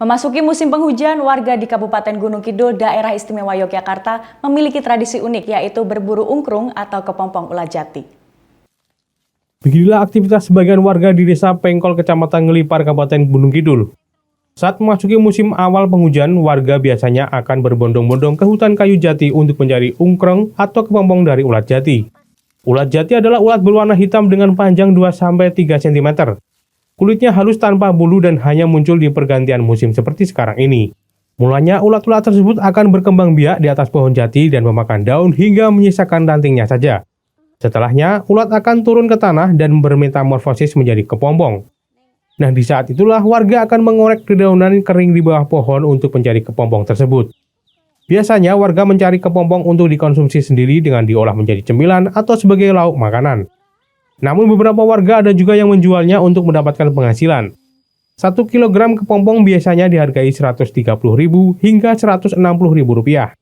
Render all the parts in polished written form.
Memasuki musim penghujan, warga di Kabupaten Gunung Kidul, Daerah Istimewa Yogyakarta memiliki tradisi unik yaitu berburu ungkrung atau kepompong ulat jati. Beginilah aktivitas sebagian warga di Desa Pengkol, Kecamatan Ngelipar, Kabupaten Gunung Kidul. Saat memasuki musim awal penghujan, warga biasanya akan berbondong-bondong ke hutan kayu jati untuk mencari ungkrung atau kepompong dari ulat jati. Ulat jati adalah ulat berwarna hitam dengan panjang 2-3 cm. Kulitnya halus tanpa bulu dan hanya muncul di pergantian musim seperti sekarang ini. Mulanya ulat-ulat tersebut akan berkembang biak di atas pohon jati dan memakan daun hingga menyisakan rantingnya saja. Setelahnya, ulat akan turun ke tanah dan bermetamorfosis menjadi kepompong. Nah, di saat itulah warga akan mengorek dedaunan kering di bawah pohon untuk mencari kepompong tersebut. Biasanya warga mencari kepompong untuk dikonsumsi sendiri dengan diolah menjadi cemilan atau sebagai lauk makanan. Namun beberapa warga ada juga yang menjualnya untuk mendapatkan penghasilan. 1 kilogram kepompong biasanya dihargai Rp130.000 hingga Rp160.000.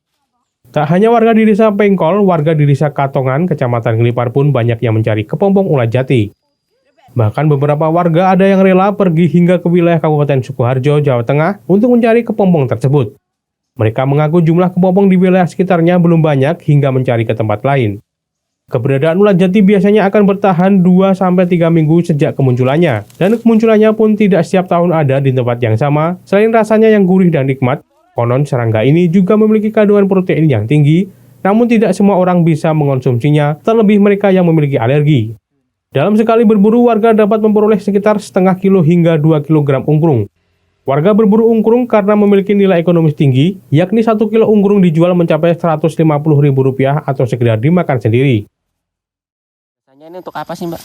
Tak hanya warga di Desa Pengkol, warga di Desa Katongan, Kecamatan Ngelipar pun banyak yang mencari kepompong ulat jati. Bahkan beberapa warga ada yang rela pergi hingga ke wilayah Kabupaten Sukoharjo, Jawa Tengah untuk mencari kepompong tersebut. Mereka mengaku jumlah kepompong di wilayah sekitarnya belum banyak hingga mencari ke tempat lain. Keberadaan ulat jati biasanya akan bertahan 2-3 minggu sejak kemunculannya, dan kemunculannya pun tidak setiap tahun ada di tempat yang sama. Selain rasanya yang gurih dan nikmat, konon serangga ini juga memiliki kandungan protein yang tinggi, namun tidak semua orang bisa mengonsumsinya, terlebih mereka yang memiliki alergi. Dalam sekali berburu, warga dapat memperoleh sekitar setengah kilo hingga 2 kg ungkrung. Warga berburu ungkrung karena memiliki nilai ekonomis tinggi, yakni 1 kilo ungkrung dijual mencapai Rp150.000 atau sekedar dimakan sendiri. Ini untuk apa sih, Mbak?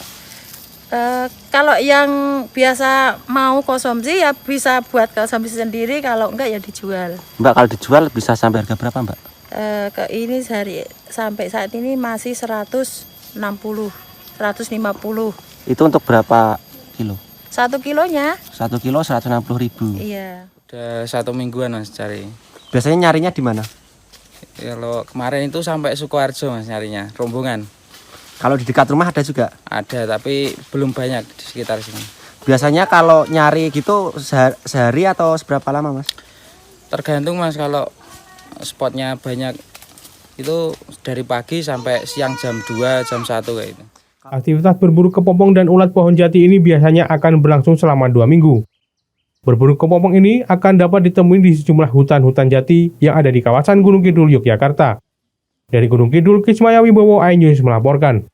Kalau yang biasa mau konsumsi ya bisa buat konsumsi sendiri, kalau enggak ya dijual. Mbak, kalau dijual bisa sampai harga berapa, Mbak? Ini sampai saat ini masih 160, 150. Itu untuk berapa kilo? 1 kilonya? 1 kilo Rp160.000. Iya. Udah 1 mingguan Mas cari. Biasanya nyarinya di mana? Kalau kemarin itu sampai Sukoharjo Mas nyarinya, rombongan. Kalau di dekat rumah ada juga? Ada, tapi belum banyak di sekitar sini. Biasanya kalau nyari gitu sehari atau seberapa lama, Mas? Tergantung Mas, kalau spotnya banyak itu dari pagi sampai siang jam 2, jam 1 kayak itu. Aktivitas berburu kepompong dan ulat pohon jati ini biasanya akan berlangsung selama 2 minggu. Berburu kepompong ini akan dapat ditemui di sejumlah hutan-hutan jati yang ada di kawasan Gunung Kidul, Yogyakarta. Dari Gunung Kidul, Kismaya Wibowo, iNews melaporkan.